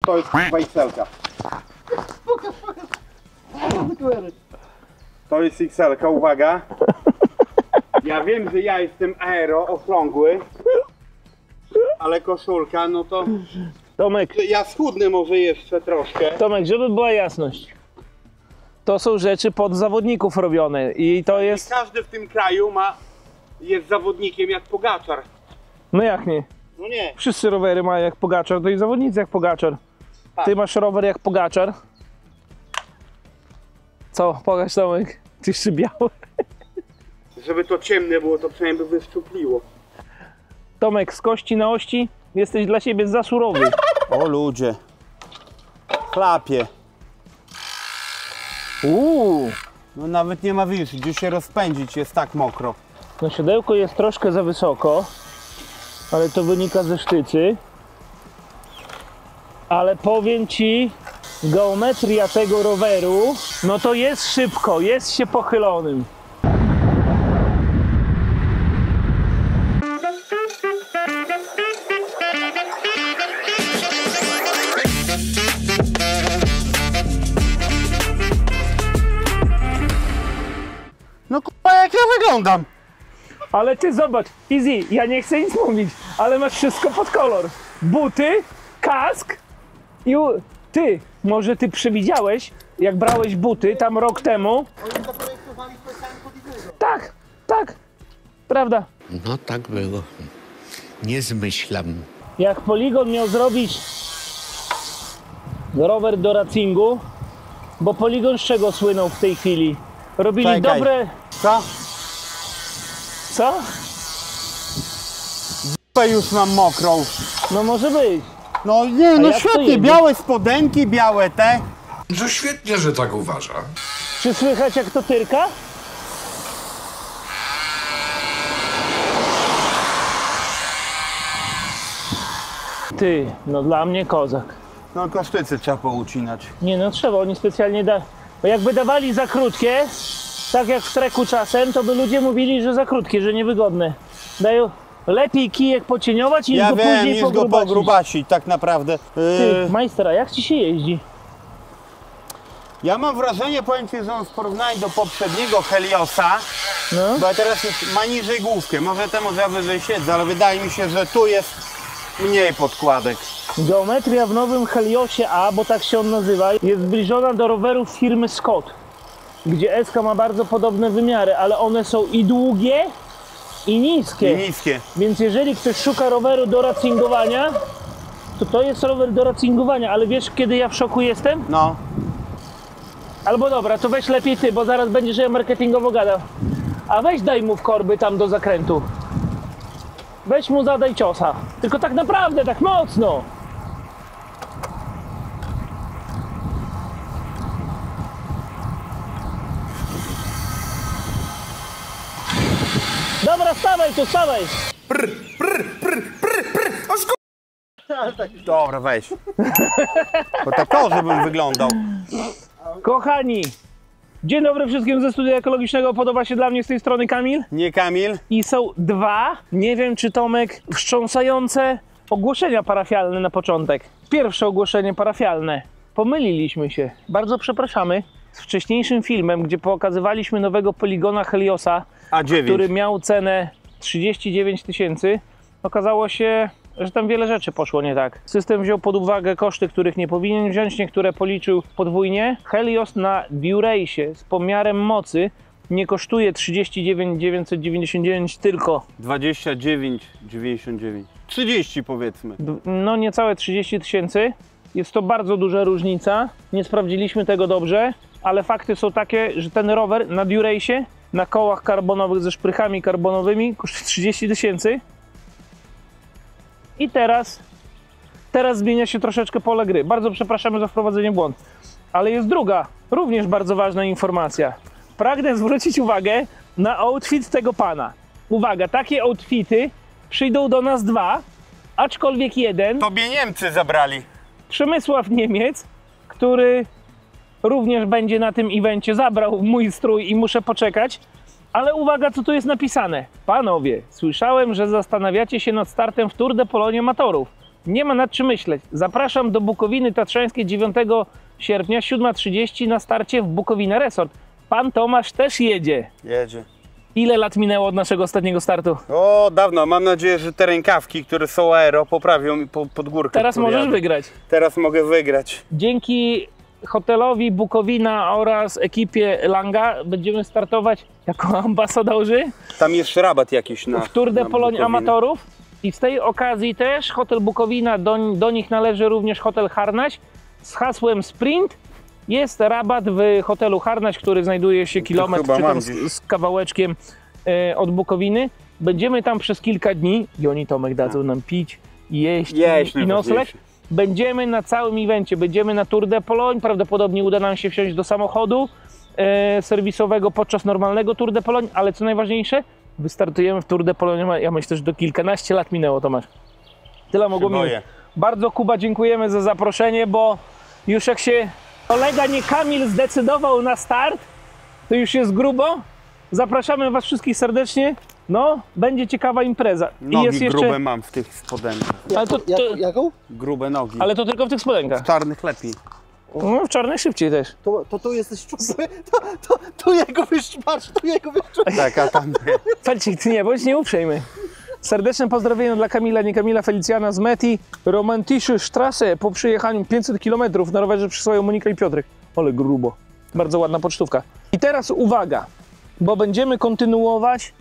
to jest XL-ka. To jest XL-ka, uwaga. Ja wiem, że ja jestem aero, okrągły, ale koszulka, no to... Tomek, Ja schudnę może jeszcze troszkę. Tomek, żeby była jasność. To są rzeczy pod zawodników robione i to jest... Każdy w tym kraju jest zawodnikiem jak Pogaczar. No jak nie? No nie. Wszyscy rowery mają jak Pogaczar, to i zawodnicy jak Pogaczar. Ty masz rower jak Pogaczar. Co? Pokaż, Tomek. Ty jeszcze biały. Żeby to ciemne było, to przynajmniej by wyszczupliło. Tomek, z kości na ości jesteś dla siebie za surowy. O ludzie. Chlapie. No nawet nie ma, wiesz, gdzie się rozpędzić, jest tak mokro. No siodełko jest troszkę za wysoko, ale to wynika ze sztycy. Ale powiem ci, geometria tego roweru, no to jest szybko, jest się pochylonym. No k***a, jak ja wyglądam? Ale ty zobacz, Easy, ja nie chcę nic mówić, ale masz wszystko pod kolor. Buty, kask i ty, może ty przewidziałeś, jak brałeś buty tam rok temu. Oni zaprojektowali specjalnie pod innego. Tak, tak, prawda. No tak było. Nie zmyślam. Jak Polygon miał zrobić rower do racingu, bo Polygon z czego słynął w tej chwili? Robili Czekaj. dobre... Co? Co? Dupę już mam mokrą. No może być. No nie, no jak to świetnie, jedzie? białe spodenki, białe te. Że świetnie, że tak uważa. Czy słychać jak to tyrka? Ty, no dla mnie kozak. No kasztycy trzeba poucinać. Nie no trzeba, oni specjalnie bo jakby dawali za krótkie, tak jak w treku czasem, to by ludzie mówili, że za krótkie, że niewygodne. Dają lepiej kijek pocieniować niż Ja go wiem, później niż go pogrubacić. pogrubacić, tak naprawdę. Ty, majstra, jak ci się jeździ? Ja mam wrażenie, powiem ci, że on w porównaniu do poprzedniego Heliosa, No. bo ja teraz już ma niżej główkę, może temu ja wyżej siedzę, ale wydaje mi się, że tu jest mniej podkładek. Geometria w nowym Heliosie A, bo tak się on nazywa, jest zbliżona do rowerów firmy Scott, gdzie SK ma bardzo podobne wymiary, ale one są i długie, i niskie. I niskie. Więc jeżeli ktoś szuka roweru do racingowania, to jest rower do racingowania, ale wiesz, kiedy ja w szoku jestem? No. Albo dobra, to weź lepiej ty, bo zaraz będziesz ja marketingowo gadał. A weź daj mu w korby tam do zakrętu. Weź mu zadaj ciosa. Tylko tak naprawdę, tak mocno. Dobra, stawaj tu, stawaj. Dobra, weź. Bo tak to, żebym wyglądał. Kochani, dzień dobry wszystkim ze studia ekologicznego. Podoba się dla mnie z tej strony Kamil. Nie Kamil? I są dwa, nie wiem czy Tomek, wstrząsające ogłoszenia parafialne na początek. Pierwsze ogłoszenie parafialne. Pomyliliśmy się. Bardzo przepraszamy. Z wcześniejszym filmem, gdzie pokazywaliśmy nowego Polygona Heliosa, A9. który miał cenę 39 000, okazało się, że tam wiele rzeczy poszło nie tak. System wziął pod uwagę koszty, których nie powinien wziąć, niektóre policzył podwójnie. Helios na Durace'ie z pomiarem mocy nie kosztuje 39 999, tylko 29,99. 30 powiedzmy. no niecałe 30 000. Jest to bardzo duża różnica. Nie sprawdziliśmy tego dobrze, ale fakty są takie, że ten rower na Durace'ie, na kołach karbonowych ze szprychami karbonowymi kosztuje 30 000. I teraz zmienia się troszeczkę pole gry. Bardzo przepraszamy za wprowadzenie w błąd. Ale jest druga, również bardzo ważna informacja. Pragnę zwrócić uwagę na outfit tego pana. Uwaga, takie outfity przyjdą do nas dwa, aczkolwiek jeden, Tobie Niemcy zabrali. Przemysław Niemiec, który również będzie na tym evencie, zabrał mój strój i muszę poczekać. Ale uwaga, co tu jest napisane. Panowie, słyszałem, że zastanawiacie się nad startem w Tour de Pologne amatorów. Nie ma nad czym myśleć. Zapraszam do Bukowiny Tatrzańskiej 9 sierpnia, 7:30 na starcie w Bukowina Resort. Pan Tomasz też jedzie. Jedzie. Ile lat minęło od naszego ostatniego startu? O, dawno. Mam nadzieję, że te rękawki, które są aero, poprawią mi pod górkę. Teraz możesz wygrać. Teraz mogę wygrać. Dzięki hotelowi Bukowina oraz ekipie Langa będziemy startować jako ambasadorzy Tam jest rabat jakiś na w Tour de na Pologne Bukowinę. amatorów. I z tej okazji też hotel Bukowina, do nich należy również hotel Harnaś z hasłem Sprint. Jest rabat w hotelu Harnaś, który znajduje się kilometr chyba czy mam tam gdzieś. z kawałeczkiem od Bukowiny. Będziemy tam przez kilka dni i oni, Tomek, dadzą nam pić, jeść i nocleg. najważniejsze. Będziemy na całym evencie, będziemy na Tour de Pologne, prawdopodobnie uda nam się wsiąść do samochodu serwisowego podczas normalnego Tour de Pologne, ale co najważniejsze, wystartujemy w Tour de Pologne, ja myślę, że do kilkanaście lat minęło, Tomasz. Tyle mogło minąć. boję. Bardzo, Kuba, dziękujemy za zaproszenie, bo już jak się kolega, nie Kamil, zdecydował na start, to już jest grubo. Zapraszamy Was wszystkich serdecznie. No, będzie ciekawa impreza. Nogi I jest jeszcze... grube mam w tych spodenkach. Ale to, Jaką? Grube nogi. ale to tylko w tych spodenkach. W czarnych lepiej. No, w czarnej szybciej też. To tu jesteś szczupły, tu jego wyszczpasz, tu jego wyszczpasz. Tak, a tam nie. Felcik, ty nie bądź nieuprzejmy. Serdeczne pozdrowienia dla Kamila, nie Kamila, Felicjana z Meti. Romantische Strasse po przyjechaniu 500 km na rowerze przysłają Monika i Piotrek. Ale grubo. Bardzo ładna pocztówka. I teraz uwaga, bo będziemy kontynuować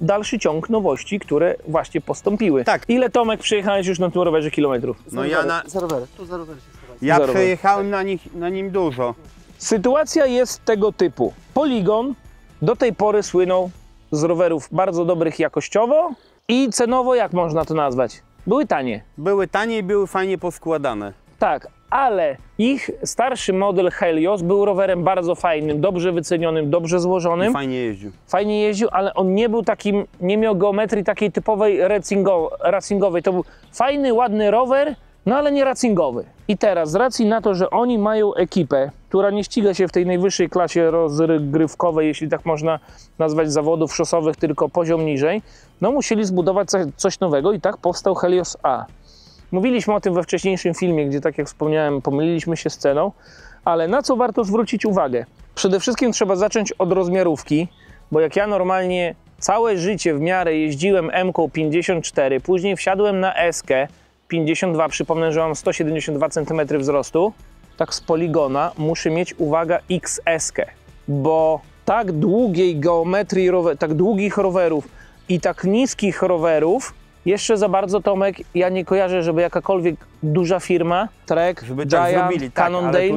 dalszy ciąg nowości, które właśnie postąpiły. Tak. Ile, Tomek, przejechałeś już na tym rowerze kilometrów? No ja na... Za rowery, tu za rowery się schowaj. Ja Zero. przejechałem na nim dużo. Sytuacja jest tego typu. Polygon do tej pory słynął z rowerów bardzo dobrych jakościowo i cenowo, jak można to nazwać? Były tanie. Były tanie i były fajnie poskładane. Tak, ale ich starszy model Helios był rowerem bardzo fajnym, dobrze wycenionym, dobrze złożonym. Fajnie jeździł. Fajnie jeździł, ale on nie był takim, nie miał geometrii takiej typowej racingowej. To był fajny, ładny rower, no ale nie racingowy. I teraz z racji na to, że oni mają ekipę, która nie ściga się w tej najwyższej klasie rozgrywkowej, jeśli tak można nazwać, zawodów szosowych, tylko poziom niżej, no musieli zbudować coś nowego i tak powstał Helios A. Mówiliśmy o tym we wcześniejszym filmie, gdzie, tak jak wspomniałem, pomyliliśmy się z ceną, ale na co warto zwrócić uwagę? Przede wszystkim trzeba zacząć od rozmiarówki, bo jak ja normalnie całe życie w miarę jeździłem M-ką 54, później wsiadłem na S-kę 52, przypomnę, że mam 172 cm wzrostu, tak z poligona muszę mieć, uwaga, XS-kę, bo tak długiej geometrii, tak długich rowerów i tak niskich rowerów jeszcze za bardzo, Tomek, ja nie kojarzę, żeby jakakolwiek duża firma, Trek, Żeby tak Giant, zrobili, tak, ale Cannondale,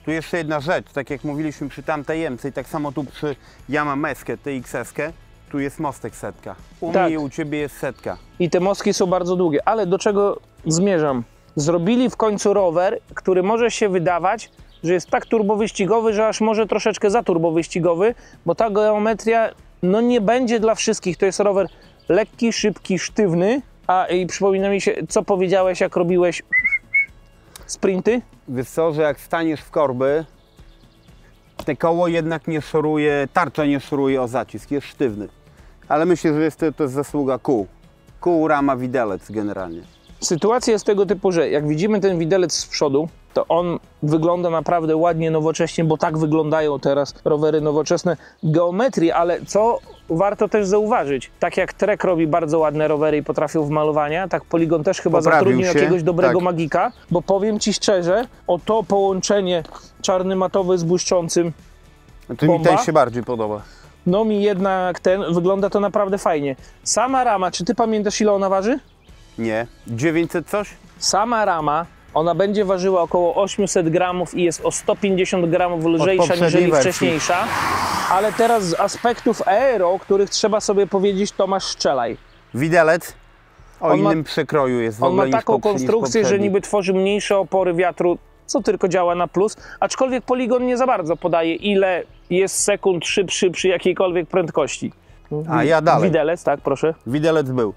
tu jeszcze jedna rzecz, tak jak mówiliśmy przy tamtej Jemce i tak samo tu przy Yamameskę, TXS-kę, tu jest mostek setka. U Tak. mnie i u Ciebie jest setka. i te mostki są bardzo długie, ale do czego zmierzam? Zrobili w końcu rower, który może się wydawać, że jest tak turbowyścigowy, że aż może troszeczkę za turbowyścigowy, bo ta geometria no nie będzie dla wszystkich. To jest rower lekki, szybki, sztywny. I przypomina mi się, co powiedziałeś, jak robiłeś sprinty? Wiesz co, że jak staniesz w korby, te koło jednak nie szoruje, tarcza nie szoruje o zacisk, jest sztywny. Ale myślę, że to jest zasługa kół. Kół, rama, widelec generalnie. Sytuacja jest tego typu, że jak widzimy ten widelec z przodu, to on wygląda naprawdę ładnie, nowocześnie, bo tak wyglądają teraz rowery nowoczesne. Geometrii, ale co warto też zauważyć, tak jak Trek robi bardzo ładne rowery i potrafią w malowania, tak Polygon też chyba Poprawił zatrudnił się, jakiegoś dobrego tak. magika, bo powiem Ci szczerze, o to połączenie czarny matowy z błyszczącym, To mi Bomba? ten się bardziej podoba. no mi jednak wygląda to naprawdę fajnie. Sama rama, czy Ty pamiętasz, ile ona waży? Nie. 900 coś? Sama rama, ona będzie ważyła około 800 gramów i jest o 150 gramów lżejsza poprzedniej niżeli wersji. wcześniejsza. Ale teraz z aspektów aero, o których trzeba sobie powiedzieć, Tomasz, strzelaj. Widelec o On ma- innym przekroju jest w On ogóle ma taką niż konstrukcję, że poprzedni. niby tworzy mniejsze opory wiatru, co tylko działa na plus, aczkolwiek Polygon nie za bardzo podaje, ile jest sekund szybszy przy jakiejkolwiek prędkości. A ja dalej. Widelec, tak, proszę. Widelec był.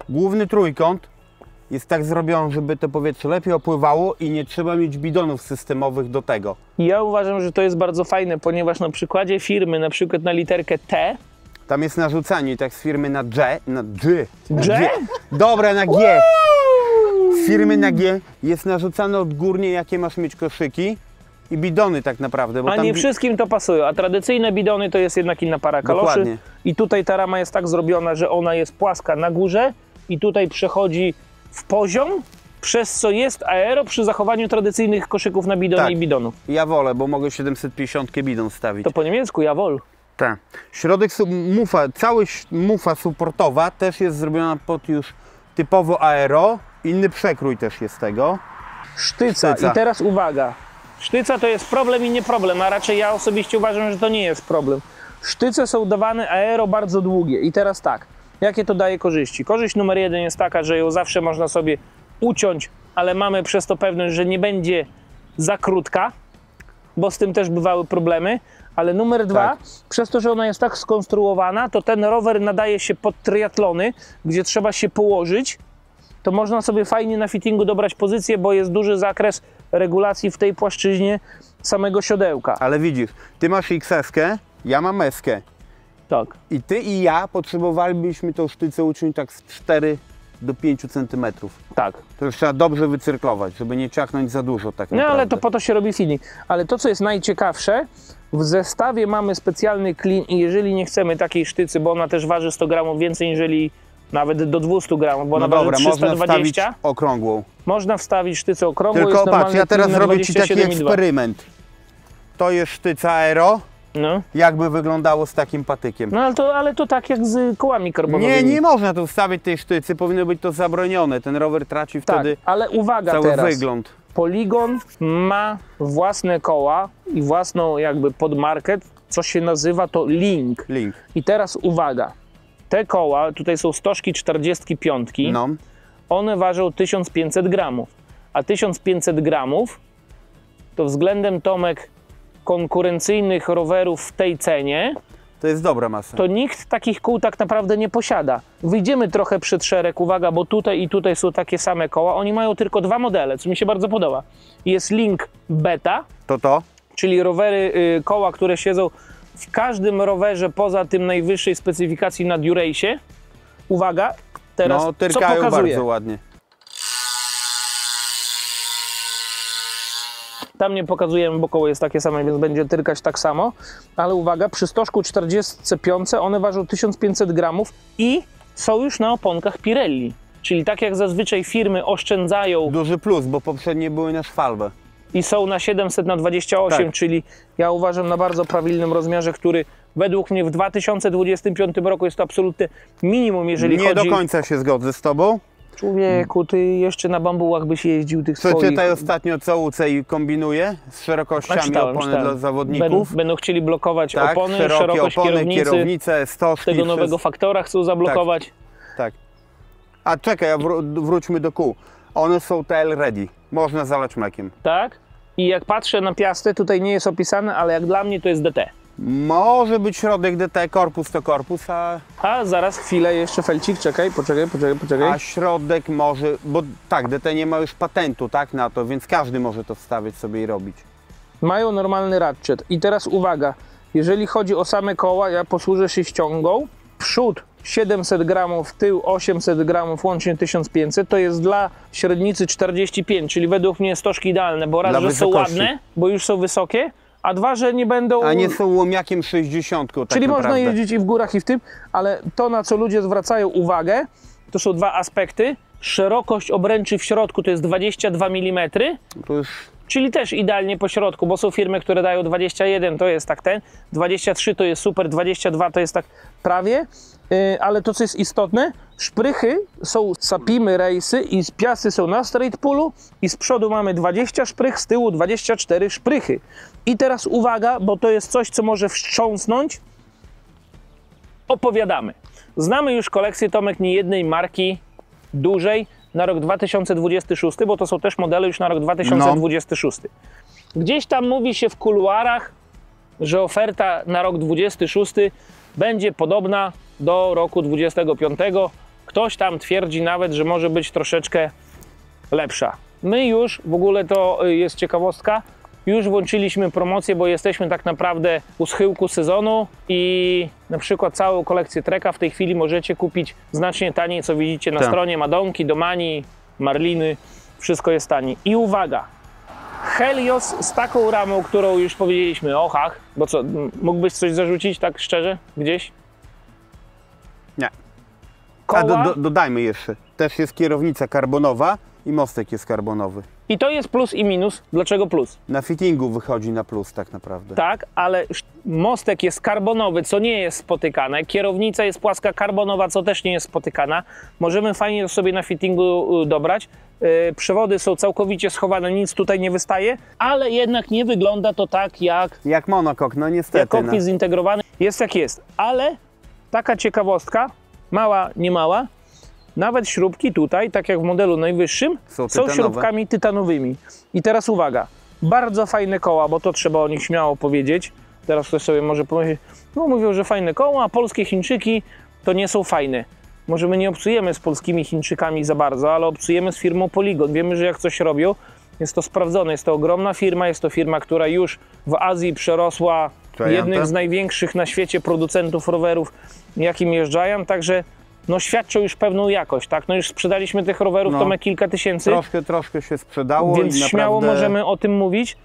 Główny trójkąt jest tak zrobiony, żeby to powietrze lepiej opływało i nie trzeba mieć bidonów systemowych do tego. Ja uważam, że to jest bardzo fajne, ponieważ na przykładzie firmy, na przykład na literkę T, Tam jest narzucanie tak z firmy na G, na G. G? Dobra, na G. firmy na G jest narzucane odgórnie, jakie masz mieć koszyki i bidony tak naprawdę. Bo A tam nie wszystkim to pasuje, a tradycyjne bidony to jest jednak inna para kaloszy. Dokładnie. I tutaj ta rama jest tak zrobiona, że ona jest płaska na górze i tutaj przechodzi w poziom, przez co jest aero przy zachowaniu tradycyjnych koszyków na bidonie Tak. i bidonów. Ja wolę, bo mogę 750 bidon stawić. To po niemiecku jawohl. Tak. Środek mufa, mufa supportowa też jest zrobiona pod już typowo aero. Inny przekrój też jest tego. Sztyca. Sztyca. I teraz uwaga. Sztyca to jest problem i nie problem, a raczej ja osobiście uważam, że to nie jest problem. Sztyce są dawane aero bardzo długie. I teraz tak, jakie to daje korzyści? Korzyść numer 1 jest taka, że ją zawsze można sobie uciąć, ale mamy przez to pewność, że nie będzie za krótka, bo z tym też bywały problemy. Ale numer 2, Tak. przez to, że ona jest tak skonstruowana, to ten rower nadaje się pod triatlony, gdzie trzeba się położyć, to można sobie fajnie na fittingu dobrać pozycję, bo jest duży zakres regulacji w tej płaszczyźnie samego siodełka. Ale widzisz, ty masz XS-kę, ja mam S-kę. Tak. I ty i ja potrzebowalibyśmy tą sztycę uciąć tak z 4 do 5 cm. Tak. To już trzeba dobrze wycyrklować, żeby nie ciachnąć za dużo tak No naprawdę. ale to po to się robi fitting. Ale to, co jest najciekawsze, w zestawie mamy specjalny klin i jeżeli nie chcemy takiej sztycy, bo ona też waży 100 gramów więcej, niżeli nawet do 200 gramów, bo No ona dobra, waży można 320, wstawić okrągłą. można wstawić sztycę okrągłą. Tylko jest patrz, normalny ja teraz klin na robię ci taki 27,2. eksperyment. To jest sztyca aero, No. jakby wyglądało z takim patykiem. No ale to tak jak z kołami karbonowymi. Nie można tu wstawić tej sztycy, powinno być to zabronione. Ten rower traci Tak, wtedy ale uwaga cały teraz. wygląd. Polygon ma własne koła i własną jakby podmarkę, co się nazywa to Link. Link. I teraz uwaga, te koła, tutaj są stożki 45, No. one ważą 1500 gramów, a 1500 gramów to względem Tomek konkurencyjnych rowerów w tej cenie, To jest dobra masa. to nikt takich kół tak naprawdę nie posiada. Wyjdziemy trochę przed szereg, uwaga, bo tutaj i tutaj są takie same koła, oni mają tylko 2 modele, co mi się bardzo podoba. Jest Link Beta, To? czyli rowery, koła, które siedzą w każdym rowerze poza tym najwyższej specyfikacji na Durace'ie. Uwaga, teraz No, co tyrkają pokazuje? bardzo ładnie. Tam nie pokazujemy, bo koło jest takie same, więc będzie tyrkać tak samo. Ale uwaga, przy stożku 45 one ważą 1500 gramów i są już na oponkach Pirelli. Czyli tak jak zazwyczaj firmy oszczędzają Duży plus, bo poprzednie były na szwalbę. i są na 700 na 28, Tak. czyli ja uważam na bardzo prawilnym rozmiarze, który według mnie w 2025 roku jest to absolutne minimum, jeżeli Nie chodzi... do końca się zgodzę z tobą. Człowieku, ty jeszcze na bambułach byś jeździł tych swoich... Przeczytaj ostatnio, co UCI kombinuje z szerokościami Czytałem, opony czytałem. dla zawodników. Będą chcieli blokować Tak, opony, szerokie szerokość opony, kierownicy, kierownice, stożki. tego nowego faktora chcą zablokować. Tak. A czekaj, wróćmy do kół. One są TL ready. Można zalać mlekiem. Tak? I jak patrzę na piastę, tutaj nie jest opisane, ale jak dla mnie to jest DT. Może być środek DT, korpus to korpus, A zaraz chwilę, jeszcze felcik, czekaj, poczekaj. a środek może, bo tak, DT nie ma już patentu, tak, na to, więc każdy może to wstawiać sobie i robić. Mają normalny ratchet. I teraz uwaga, jeżeli chodzi o same koła, ja posłużę się ściągą. Przód 700 gramów, tył 800 gramów, łącznie 1500, to jest dla średnicy 45, czyli według mnie stożki idealne, bo raz, Dla że są wysokości. ładne, bo już są wysokie, a dwa, że nie będą... A nie są łomiakiem 60, tak Czyli naprawdę. można jeździć i w górach, i w tym, ale to, na co ludzie zwracają uwagę, to są dwa aspekty. Szerokość obręczy w środku to jest 22 mm, To już czyli też idealnie po środku, bo są firmy, które dają 21, to jest tak 23 to jest super, 22 to jest tak prawie, ale to, co jest istotne, szprychy są Sapimy Race'y i piasty są na straight pullu i z przodu mamy 20 szprych, z tyłu 24 szprychy. I teraz uwaga, bo to jest coś, co może wstrząsnąć. Opowiadamy. Znamy już kolekcję, Tomek, niejednej marki dużej na rok 2026, bo to są też modele już na rok 2026. Gdzieś tam mówi się w kuluarach, że oferta na rok 26 będzie podobna do roku 25. Ktoś tam twierdzi nawet, że może być troszeczkę lepsza. My już, w ogóle to jest ciekawostka, już włączyliśmy promocję, bo jesteśmy tak naprawdę u schyłku sezonu i na przykład całą kolekcję Treka w tej chwili możecie kupić znacznie taniej, co widzicie na Tak. stronie Madonki, Domani, marliny, wszystko jest taniej. I uwaga, Helios z taką ramą, którą już powiedzieliśmy o ochach, bo co, mógłbyś coś zarzucić tak szczerze gdzieś? Nie. Koła, A dodajmy jeszcze, też jest kierownica karbonowa i mostek jest karbonowy. i to jest plus i minus. Dlaczego plus? Na fittingu wychodzi na plus tak naprawdę. Tak, ale mostek jest karbonowy, co nie jest spotykane. Kierownica jest płaska karbonowa, co też nie jest spotykana. Możemy fajnie sobie na fittingu dobrać. Przewody są całkowicie schowane, nic tutaj nie wystaje, ale jednak nie wygląda to tak Jak monokok, no niestety. jak kokpit zintegrowany. Jest jak jest, ale taka ciekawostka, mała, nie mała, nawet śrubki tutaj, tak jak w modelu najwyższym, są tytanowe. śrubkami tytanowymi. I teraz uwaga, bardzo fajne koła, bo to trzeba o nich śmiało powiedzieć. Teraz ktoś sobie może pomyśleć, no mówią, że fajne koła, a polskie Chińczyki to nie są fajne. Może my nie obcujemy z polskimi Chińczykami za bardzo, ale obcujemy z firmą Polygon. Wiemy, że jak coś robią, jest to sprawdzone. Jest to ogromna firma, jest to firma, która już w Azji przerosła jednych z największych na świecie producentów rowerów, jakim jest Giant, także no świadczą już pewną jakość, tak? No już sprzedaliśmy tych rowerów, No, Tomek, kilka tysięcy. Troszkę się sprzedało Więc i naprawdę śmiało możemy o tym mówić.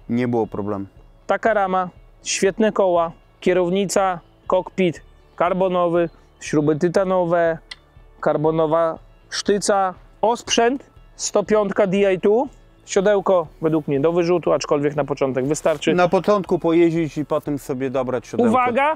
nie było problemu. Taka rama, świetne koła, kierownica, kokpit karbonowy, śruby tytanowe, karbonowa sztyca, osprzęt 105 Di2, siodełko według mnie do wyrzutu, aczkolwiek na początek wystarczy. Na początku pojeździć i potem sobie dobrać siodełko. Uwaga!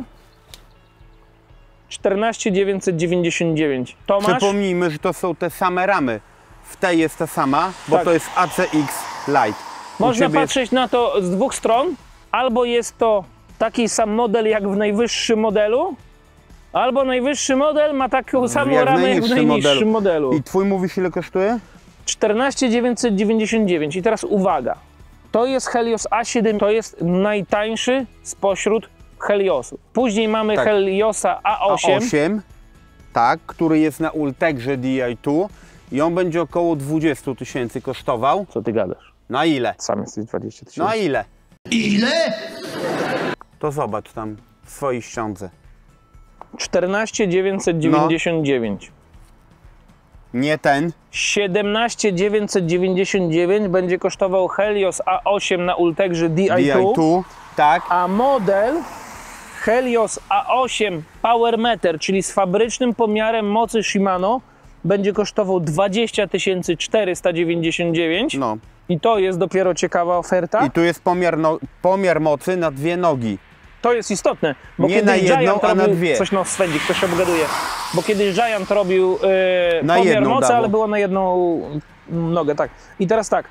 14 999. Tomasz? Przypomnijmy, że to są te same ramy. W tej jest ta sama, bo Tak. to jest ACX Lite. Można ciebie patrzeć na to z dwóch stron. Albo jest to taki sam model jak w najwyższym modelu, albo najwyższy model ma taką samą jak ramę jak w najniższym modelu. I twój mówisz, ile kosztuje? 14 999. I teraz uwaga. To jest Helios A7, to jest najtańszy spośród Heliosów. Później mamy Tak. Heliosa A8. A8, tak, który jest na Ultegrze Di2 i on będzie około 20 tysięcy kosztował. Co ty gadasz? Na ile? Sam jesteś 20 Na tysięcy. ile? Ile? To zobacz tam w swojej ściądze. 14 999. Nie ten. 17 999 będzie kosztował Helios A8 na Ultegrze Di2, Di2, tak. a model Helios A8 Power Meter, czyli z fabrycznym pomiarem mocy Shimano, będzie kosztował 20 499 No. i to jest dopiero ciekawa oferta. I tu jest pomiar mocy na dwie nogi. To jest istotne, bo Nie kiedyś na jedną, Giant a na robił, dwie. coś ktoś się obgaduje, bo kiedyś Giant robił Na pomiar jedną mocy, dawał. ale było na jedną nogę, tak. I teraz tak,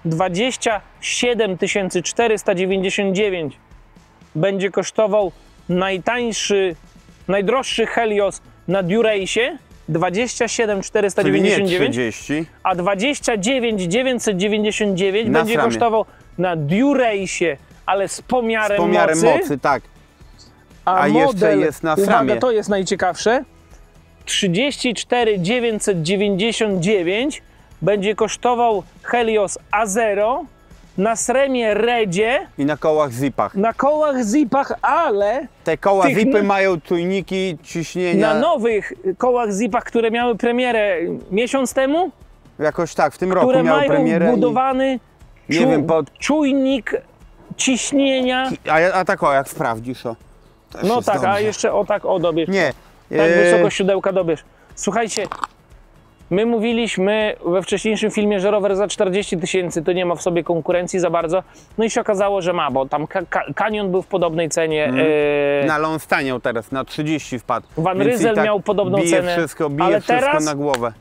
27 499 będzie kosztował najdroższy Helios na Durace'ie, 27 Czyli nie 499, 30. a 29 999 Na będzie SRAMie. kosztował na Durace'ie, ale z pomiarem, Z pomiarem mocy. mocy, tak. A A jeszcze model, jest na uwaga, SRAMie. to jest najciekawsze, 34 999 będzie kosztował Helios A0 na SRAMie Redzie, I na kołach zipach. na kołach zipach, ale Te koła Tych zipy n- mają czujniki ciśnienia. na nowych kołach zipach, które miały premierę miesiąc temu, Jakoś tak, w tym roku które miał mają premierę. wbudowany Nie wiem, czujnik ciśnienia. A tak o, jak sprawdzisz o. Też No jest tak, a dobrze. jeszcze o tak, o dobierz. Nie. Tak wysoko siodełka dobierz. Słuchajcie, my mówiliśmy we wcześniejszym filmie, że rower za 40 tysięcy to nie ma w sobie konkurencji za bardzo. No i się okazało, że ma, bo tam Canyon był w podobnej cenie. Na Lons taniał teraz, na 30 wpadł. Van Więc Ryzel i tak miał podobną bije cenę, Wszystko, bije ale wszystko teraz- na głowę.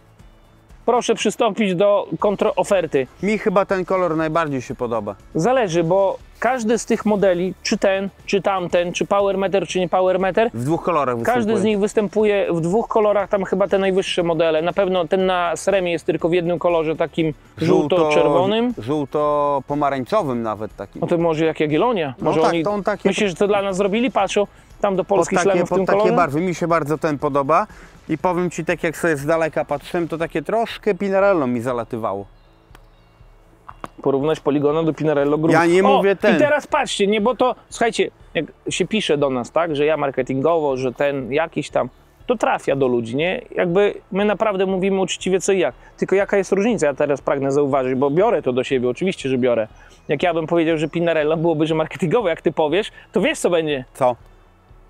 Proszę przystąpić do kontroferty. Mi chyba ten kolor najbardziej się podoba. Zależy, bo każdy z tych modeli, czy ten, czy tamten, czy Power Meter, czy nie Power Meter, W dwóch kolorach każdy występuje. z nich występuje w dwóch kolorach, tam chyba te najwyższe modele. Na pewno ten na SRAMie jest tylko w jednym kolorze, takim żółto-czerwonym. Żółto-pomarańczowym nawet takim. No to może jak Jagiellonia. Może tak, oni, to on takie- myślisz, że to dla nas zrobili? Patrzą tam do Pod polskich szlemów w tym takie kolorze? barwy. Mi się bardzo ten podoba. I powiem Ci, tak jak sobie z daleka patrzyłem, to takie troszkę Pinarello mi zalatywało. Porównać Poligona do Pinarello Group. Ja nie O, mówię ten. I teraz patrzcie, nie, bo to, słuchajcie, jak się pisze do nas, tak, że ja marketingowo, że ten jakiś tam, to trafia do ludzi, nie? Jakby my naprawdę mówimy uczciwie co i jak. Tylko jaka jest różnica, ja teraz pragnę zauważyć, bo biorę to do siebie, oczywiście, że biorę. Jak ja bym powiedział, że Pinarello byłoby, że marketingowe, jak ty powiesz, to wiesz co będzie? Co?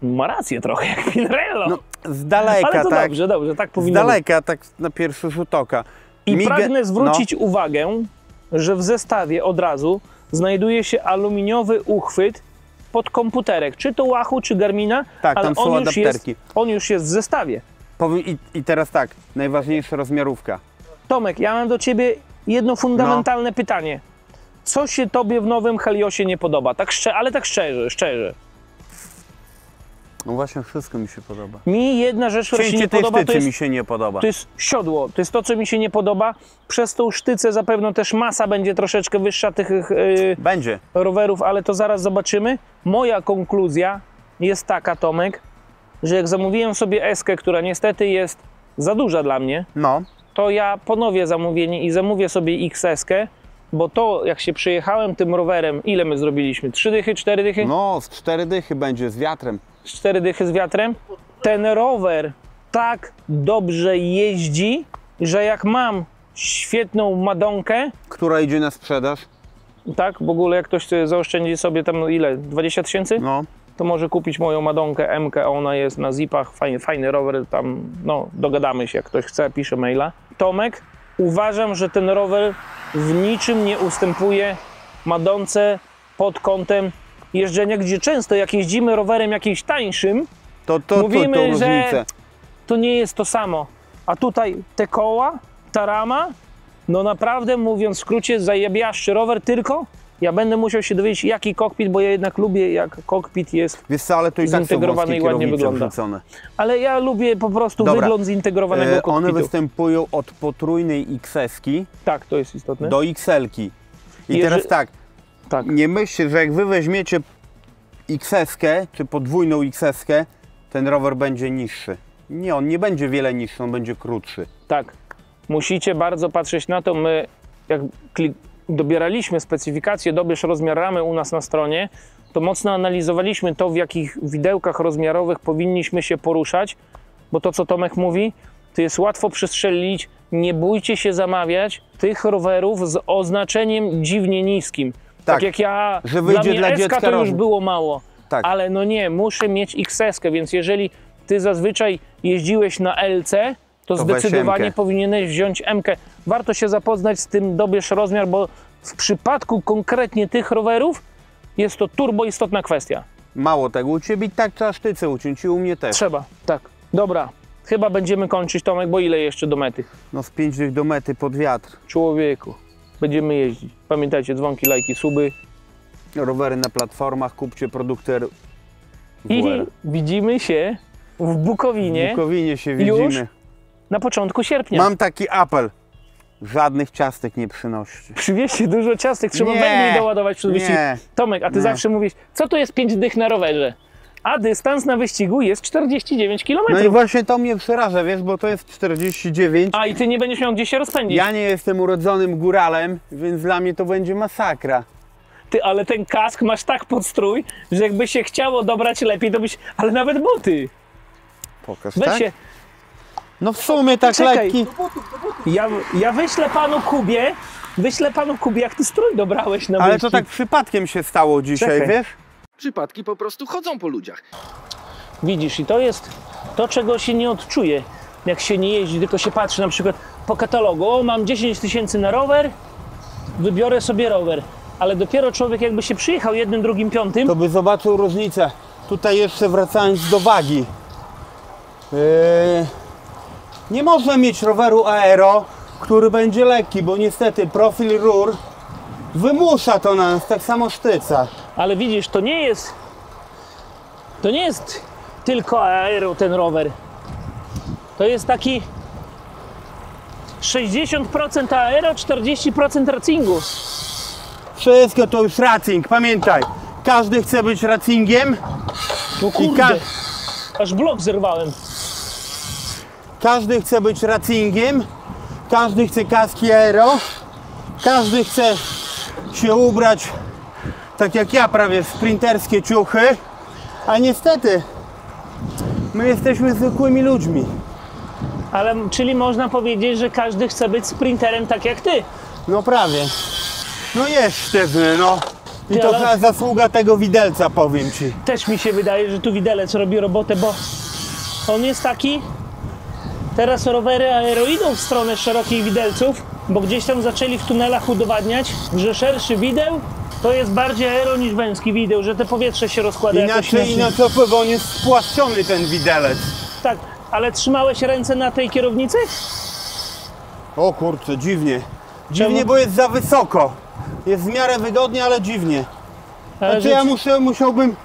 Ma rację trochę, jak Pinarello. No, z daleka, ale to tak. dobrze, tak powinno Z być. daleka, tak na pierwszy rzut oka. I pragnę zwrócić uwagę, że w zestawie od razu znajduje się aluminiowy uchwyt pod komputerek, czy to Wahoo, czy Garmina, Tak, ale tam są adapterki. on już jest w zestawie. I teraz tak, najważniejsza rozmiarówka. Tomek, ja mam do ciebie jedno fundamentalne pytanie. Co się tobie w nowym Heliosie nie podoba? Ale tak szczerze. No właśnie, wszystko mi się podoba. Mi jedna rzecz, która się Cięcie nie tej podoba, sztycy mi się nie podoba. to jest siodło. To jest to, co mi się nie podoba. Przez tą sztycę zapewne też masa będzie troszeczkę wyższa tych Będzie. rowerów, ale to zaraz zobaczymy. Moja konkluzja jest taka, Tomek, że jak zamówiłem sobie S-kę, która niestety jest za duża dla mnie, No. to ja ponowię zamówienie i zamówię sobie XS-kę, bo to jak się przejechałem tym rowerem, ile my zrobiliśmy? 3 dychy, 4 dychy? No, z 4 dychy będzie, z wiatrem. 4 dychy z wiatrem. Ten rower tak dobrze jeździ, że jak mam świetną Madonkę, Która idzie na sprzedaż? tak, w ogóle jak ktoś zaoszczędzi sobie tam ile? 20 000? No. To może kupić moją Madonkę M-kę, a ona jest na zipach, fajny rower, tam, no, dogadamy się, jak ktoś chce, pisze maila. Tomek, uważam, że ten rower w niczym nie ustępuje Madonce pod kątem jeżdżenia, gdzie często jak jeździmy rowerem jakimś tańszym, To mówimy, tą że różnicę. to nie jest to samo. A tutaj te koła, ta rama, no naprawdę, mówiąc w skrócie, zajebiaszczy rower, tylko ja będę musiał się dowiedzieć, jaki kokpit, bo ja jednak lubię, jak kokpit jest. Wiesz co, ale to i tak są zintegrowany wąskie i ładnie kierownice wygląda. wrzucone. Ale ja lubię po prostu Dobra. wygląd zintegrowanego kokpitu. One występują od potrójnej XS-ki Tak, to jest istotne. do XL-ki. I Jeżeli- teraz tak, Tak. nie myślcie, że jak wy weźmiecie XS-kę, czy podwójną XS-kę, ten rower będzie niższy. Nie, on nie będzie wiele niższy, on będzie krótszy. Tak. Musicie bardzo patrzeć na to. My, jak dobieraliśmy specyfikację, dobierz rozmiar ramy u nas na stronie, to mocno analizowaliśmy to, w jakich widełkach rozmiarowych powinniśmy się poruszać, bo to, co Tomek mówi, to jest łatwo przestrzelić. Nie bójcie się zamawiać tych rowerów z oznaczeniem dziwnie niskim. Tak jak ja, że wyjdzie mnie dla S-ka dziecka to już rozmiar. było mało. Tak. Ale no nie, muszę mieć XS-kę, więc jeżeli ty zazwyczaj jeździłeś na LC, to weź zdecydowanie M-kę. powinieneś wziąć M-kę. Warto się zapoznać z tym, dobierz rozmiar, bo w przypadku konkretnie tych rowerów jest to turbo istotna kwestia. Mało tego, u Ciebie i tak trzeba sztyce uciąć i u mnie też. Trzeba, tak. Dobra, chyba będziemy kończyć, Tomek, bo ile jeszcze do mety? No z 5 dych do mety pod wiatr. Człowieku, będziemy jeździć. Pamiętajcie, dzwonki, lajki, suby. Rowery na platformach, kupcie produkty I WR. widzimy się w W Bukowinie Bukowinie się Już? widzimy. na początku sierpnia. Mam taki apel. Żadnych ciastek nie przynoście. Przywieźcie dużo ciastek, trzeba Nie, węgli doładować przed wyścigiem. nie, Tomek, a ty nie. zawsze mówisz, co to jest 5 dych na rowerze? A dystans na wyścigu jest 49 km. No i właśnie to mnie przeraża, wiesz, bo to jest 49. A i ty nie będziesz miał gdzie się rozpędzić. Ja nie jestem urodzonym góralem, więc dla mnie to będzie masakra. Ty, ale ten kask masz tak pod strój, że jakby się chciało dobrać lepiej, to byś... Ale nawet buty. Pokaż, Weź tak? się. No w sumie tak Czekaj. lekki. Ja wyślę panu Kubie, jak ty strój dobrałeś na Ale wyścig. to tak przypadkiem się stało dzisiaj, Czekaj. wiesz? Przypadki po prostu chodzą po ludziach. Widzisz, i to jest to, czego się nie odczuje, jak się nie jeździ, tylko się patrzy na przykład po katalogu. O, mam 10 000 na rower, wybiorę sobie rower. Ale dopiero człowiek jakby się przyjechał jednym, drugim, piątym, To by zobaczył różnicę. Tutaj jeszcze wracając do wagi. Nie można mieć roweru aero, który będzie lekki, bo niestety profil rur wymusza to na nas, tak samo sztyca. ale widzisz, to nie jest tylko aero ten rower. To jest taki 60% aero, 40% racingu. Wszystko to już racing, pamiętaj. Każdy chce być racingiem No i kurde, aż blok zerwałem. każdy chce być racingiem, każdy chce kaski aero, każdy chce się ubrać tak jak ja prawie w sprinterskie ciuchy, a niestety My jesteśmy zwykłymi ludźmi. Ale, czyli można powiedzieć, że każdy chce być sprinterem tak jak ty. No prawie. No jest sztywny, no. I Ty, to ale- chyba zasługa tego widelca, powiem ci. Też mi się wydaje, że tu widelec robi robotę, bo on jest taki. Teraz rowery aero idą w stronę szerokich widelców, bo gdzieś tam zaczęli w tunelach udowadniać, że szerszy wideł to jest bardziej aero niż węski wideł, że te powietrze się rozkłada jakoś Inaczej bo on jest spłaszczony, ten widelec. Tak, ale trzymałeś ręce na tej kierownicy? O kurczę, dziwnie. Dziwnie, Czemu? bo jest za wysoko. Jest w miarę wygodnie, ale dziwnie. Ale Znaczy ja musiałbym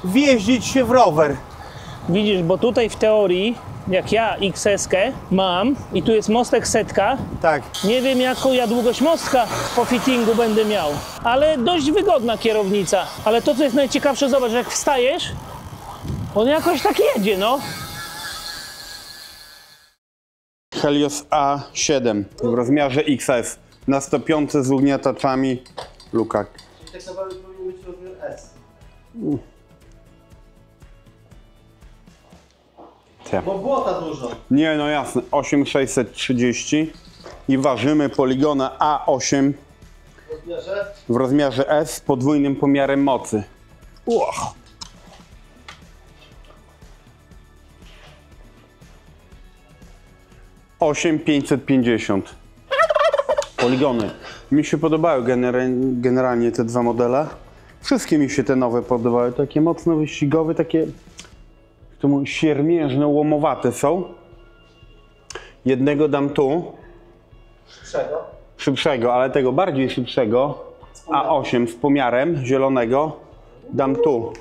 wjeździć się w rower. Widzisz, bo tutaj w teorii, jak ja XS-kę mam i tu jest mostek setka, Tak. nie wiem jaką ja długość mostka po fittingu będę miał, ale dość wygodna kierownica. Ale to co jest najciekawsze, zobacz, jak wstajesz, on jakoś tak jedzie, no. Helios A7 w rozmiarze XS. Na 105 z ugniataczami. Lukak. Tak naprawdę powinien być rozmiar S. Bo błota dużo. Nie, no jasne. 8630 i ważymy poligona A8 W rozmiarze w rozmiarze S z podwójnym pomiarem mocy. Uch. Osiem 550 poligony. Mi się podobały generalnie te dwa modele. Wszystkie mi się te nowe podobały. Takie mocno wyścigowe, takie to mówię, siermiężne, łomowate są. Jednego dam tu. szybszego. Szybszego, ale tego bardziej szybszego, A8 z pomiarem zielonego, dam tu.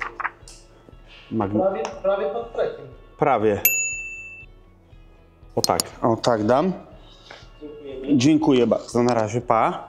Prawie pod trekiem. Prawie. O tak dam. Dziękuję bardzo, na razie, pa.